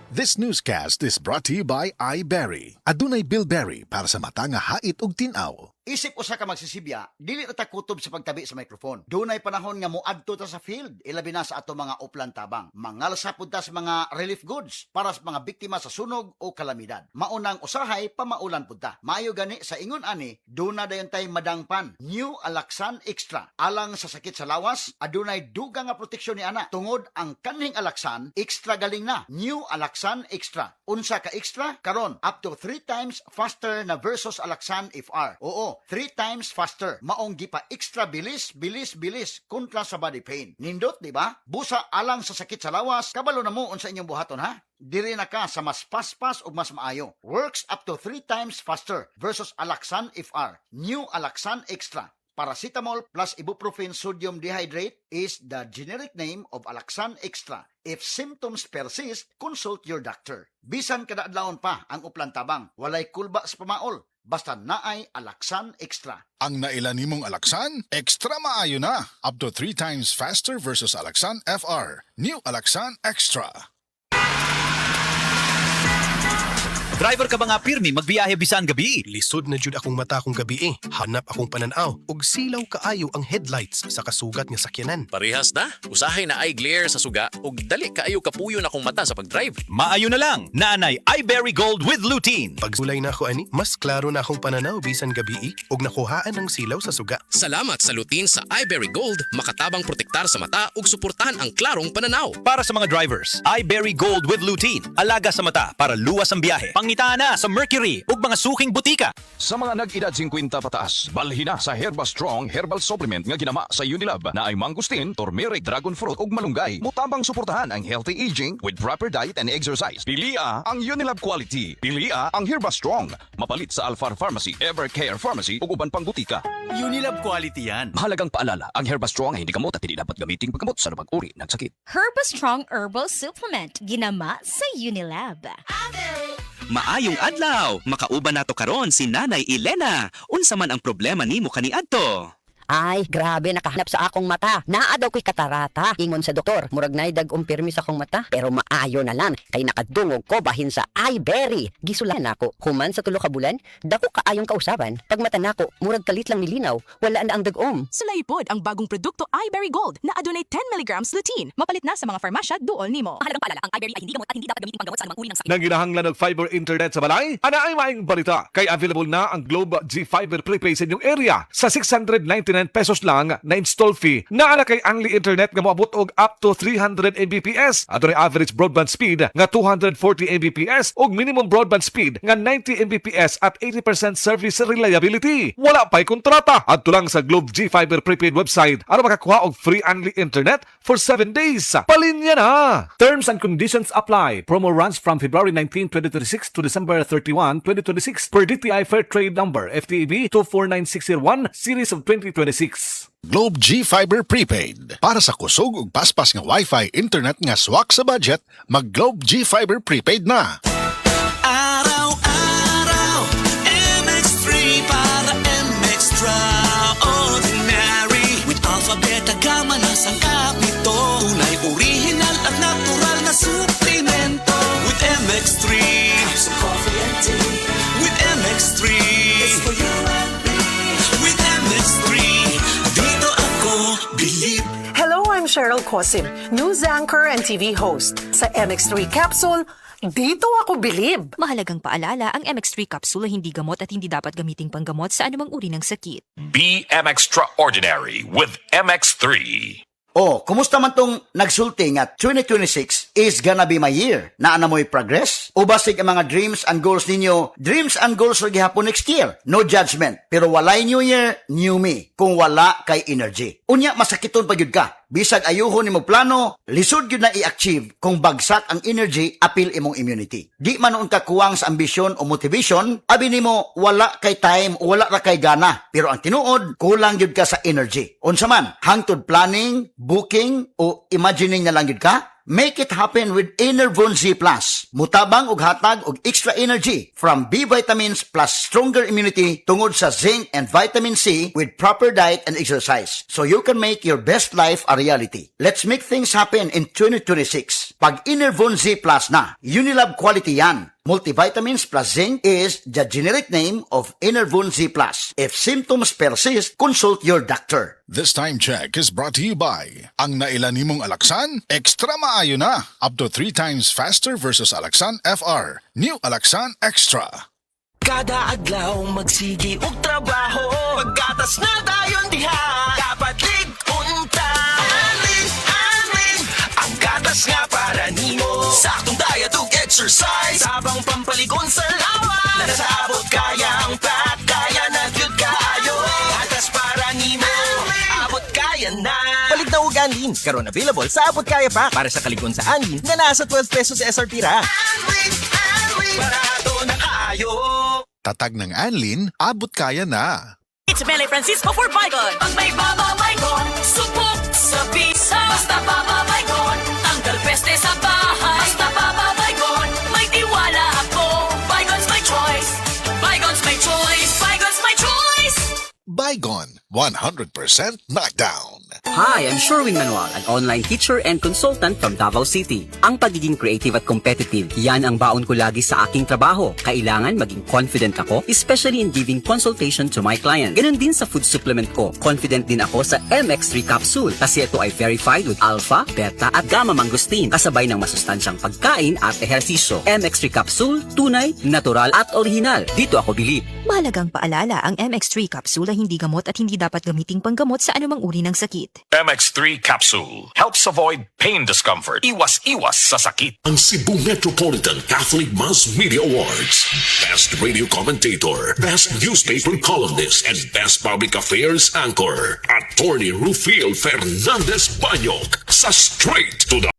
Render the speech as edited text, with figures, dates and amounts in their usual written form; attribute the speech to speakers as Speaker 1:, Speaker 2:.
Speaker 1: This newscast is brought to you by iBerry. Adunay Bilberry para sa mata nga hait ug tin-aw.
Speaker 2: Isip usa ka magsisibya, dili na ta kutob sa pagtabi sa microphone. Dunay panahon nga moadto ta sa field, ilabi na sa ato mga uplan tabang. Mangalsa pud ta sa mga relief goods para sa mga biktima sa sunog o kalamidad. Maunang usahay pamaulan pud ta. Maayo gani sa ingon ani, duna dayon tay madangpan. New Alaxan Extra. Alang sa sakit sa lawas, adunay duga nga proteksyon ni ana. Tungod ang kanhing Alaxan, extra galing na. New Alaxan Extra. Unsa ka extra? Karon up to 3 times faster na versus Alaxan FR. Oo, 3 times faster. Maong gipa extra bilis kontra sa body pain. Nindot, di ba? Busa alang sa sakit sa lawas, kabalo na mo unsa inyong buhaton ha? Diri na ka sa mas paspas ug mas maayo. Works up to 3 times faster versus Alaxan FR. New Alaxan Extra. Paracetamol plus ibuprofen sodium dehydrate is the generic name of Alaxan Extra. If symptoms persist, consult your doctor. Bisan kada adlawon pa ang uplan tabang, walay kulba sa pamaol. Basta naay Alaxan Extra.
Speaker 1: Ang naila nimong Alaxan, extra maayo na. Up to 3 times faster versus Alaxan FR. New Alaxan Extra.
Speaker 3: Driver ka ba nga pirmi magbiyahe bisan gabi?
Speaker 4: Lisod na jud akong mata kong gabi eh. Hanap akong pananaw. Og silaw kaayo ang headlights sa kasugat nga sakyanan.
Speaker 5: Parehas na. Usahay na eye glare sa suga ug dali kaayo kapuyo na akong mata sa pagdrive.
Speaker 3: Maayo na lang. Naanay iBerry Gold with lutein.
Speaker 4: Pag sulay na ako ani, mas klaro na akong pananaw bisan gabi eh. Og nakuhaan ang silaw sa suga.
Speaker 5: Salamat sa lutein sa iBerry Gold, makatabang protektar sa mata ug suportahan ang klarong pananaw.
Speaker 3: Para sa mga drivers, iBerry Gold with lutein. Alaga sa mata para luwas ang biyahe. Pangitaan na sa Mercury ug mga suking butika.
Speaker 6: Sa mga nag-edad 50 pataas, balhin na sa Herba Strong Herbal Supplement nga ginama sa Unilab na ay mangustin, turmeric, dragon fruit ug malunggay. Mutabang suportahan ang healthy aging with proper diet and exercise. Pilia ang Unilab quality. Pilia ang Herba Strong. Mapalit sa Alfar Pharmacy, Evercare Pharmacy ug uban pang butika.
Speaker 3: Unilab quality yan.
Speaker 6: Mahalagang paalala, ang Herba Strong ay hindi gamot at hindi dapat gamiting paggamot sa anumang uri ng sakit.
Speaker 7: Herba Strong Herbal Supplement, ginama sa Unilab.
Speaker 8: Maayong adlaw, makauban nato karon si Nanay Elena. Unsa man ang problema nimo kaniadto?
Speaker 9: Ay, grabe, nakahanap sa akong mata. Naa daw ko'y katarata. Ingon sa doktor, murag na dag-umpirmi sa akong mata. Pero maayo na lang, kay nakadungog ko bahin sa iBerry. Gisulan ako, human sa tulo ka bulan, dako kaayong kausaban. Pag mata nako, murag kalit lang nilinaw, wala na ang dag-om.
Speaker 10: Sulay pod ang bagong produkto iBerry Gold na adunay 10 mg lutein. Mapalit na sa mga farmasya duol nimo.
Speaker 7: Mahalagang paalala, ang iBerry ay hindi gamot at hindi dapat gamitin panggamot sa anumang uri ng sakit.
Speaker 11: Nang ginahanglan ng fiber internet sa balay? Ana ay maing balita. Kay available na ang Globe G Fiber Prepaid sa inyong area. Sa 699 pesos lang na install fee. Naana kay Angli Internet nga moabot og up to 300 Mbps. Ato na average broadband speed nga 240 Mbps og minimum broadband speed nga 90 Mbps at 80% service reliability. Wala pa'y kontrata. Adto lang sa Globe G Fiber Prepaid website aron makakuha og free Angli Internet for 7 days. Palinya na! Terms and conditions apply. Promo runs from February 19, 2026 to December 31, 2026 per DTI Fair Trade Number FTEB 249601 Series of 2026.
Speaker 1: Globe G Fiber Prepaid. Para sa kusog ug paspas nga Wi-Fi internet nga swak sa budget, mag Globe G Fiber Prepaid na.
Speaker 12: Araw-araw, MX3 para MX-Traordinary. With Alpha Beta Gamma na sangkap nito. Tunay original at natural na suplemento. With MX3, some coffee and tea. With MX3, it's for you and me. With MX3, dito ako believe.
Speaker 13: Hello, I'm Cheryl Cosim, news anchor and TV host. Sa MX3 Capsule, dito ako bilib.
Speaker 10: Mahalagang paalala, ang MX3 capsule ay hindi gamot at hindi dapat gamiting panggamot sa anumang uri ng sakit.
Speaker 14: Be extraordinary with MX3.
Speaker 2: Oh, kumusta man tong nagsulti nga 2026 is gonna be my year? Naa na mo'y progress? O basig ang mga dreams and goals ninyo, dreams and goals ra gihapon next year? No judgment. Pero walay new year, new me. Kung wala kay energy. Unya, masakiton pa gyud ka. Bisag ayuhon nimo plano, lisod gyud na i-achieve kung bagsak ang energy, apil imong immunity. Di man ka kuwang sa ambisyon o motivation, abi nimo wala kay time o wala ra kay gana. Pero ang tinuod, kulang gyud ka sa energy. Unsa man, hangtod planning, booking o imagining na lang gyud ka? Make it happen with Enervon Z+. Mutabang og hatag og extra energy from B vitamins plus stronger immunity tungod sa zinc and vitamin C with proper diet and exercise. So you can make your best life a reality. Let's make things happen in 2026. Pag Enervon Z Plus na, Unilab quality yan. Multivitamins plus zinc is the generic name of Enervon Z Plus. If symptoms persist, consult your doctor.
Speaker 1: This time check is brought to you by ang nailan nimong Alaxan, extra maayo na. Up to 3 times faster versus Alaxan FR. New Alaxan Extra.
Speaker 12: Kada adlaw magsigi og trabaho, pagkatas na dayon diha, dapat lig-unta. Alin, ang gatas nga para nimo, saktong diet ug exercise, sabang pampaligon sa lawa, nasabot kaya ang pat, kaya na gyud kaayo, gatas para nimo, abot kaya na.
Speaker 15: Palit na ug Anlin, karon available sa abot kaya pa para sa kaligon sa Anlin nga nasa 12 pesos SRP ra.
Speaker 12: Barato na kaayo.
Speaker 1: Tatag ng Anlin, abot kaya na.
Speaker 10: It's Mele Francisco for Baygon.
Speaker 12: Pag may Baba Baygon, supok sa bisa. Basta Baba Baygon, tanggal peste sa bahay. Basta Baba Baygon, may tiwala ako. Baygon's my choice. Baygon's my choice. Baygon's my choice.
Speaker 1: Baygon, 100% knockdown.
Speaker 9: Hi, I'm Sherwin Manuel, an online teacher and consultant from Davao City. Ang pagiging creative at competitive, yan ang baon ko lagi sa aking trabaho. Kailangan maging confident ako, especially in giving consultation to my client. Ganon din sa food supplement ko. Confident din ako sa MX3 capsule kasi ito ay verified with alpha, beta at gamma mangosteen kasabay ng masustansyang pagkain at ehersisyo. MX3 capsule, tunay, natural at original. Dito ako bilib.
Speaker 10: Mahalagang paalala, ang MX3 capsule ay hindi gamot at hindi dapat gamiting panggamot sa anumang uri ng sakit.
Speaker 14: MX3 Capsule helps avoid pain discomfort. Iwas-iwas sa sakit.
Speaker 16: Ang Cebu Metropolitan Catholic Mass Media Awards. Best Radio Commentator, Best Newspaper Columnist, and Best Public Affairs Anchor. Attorney Rufil Fernandez Banyok sa Straight to the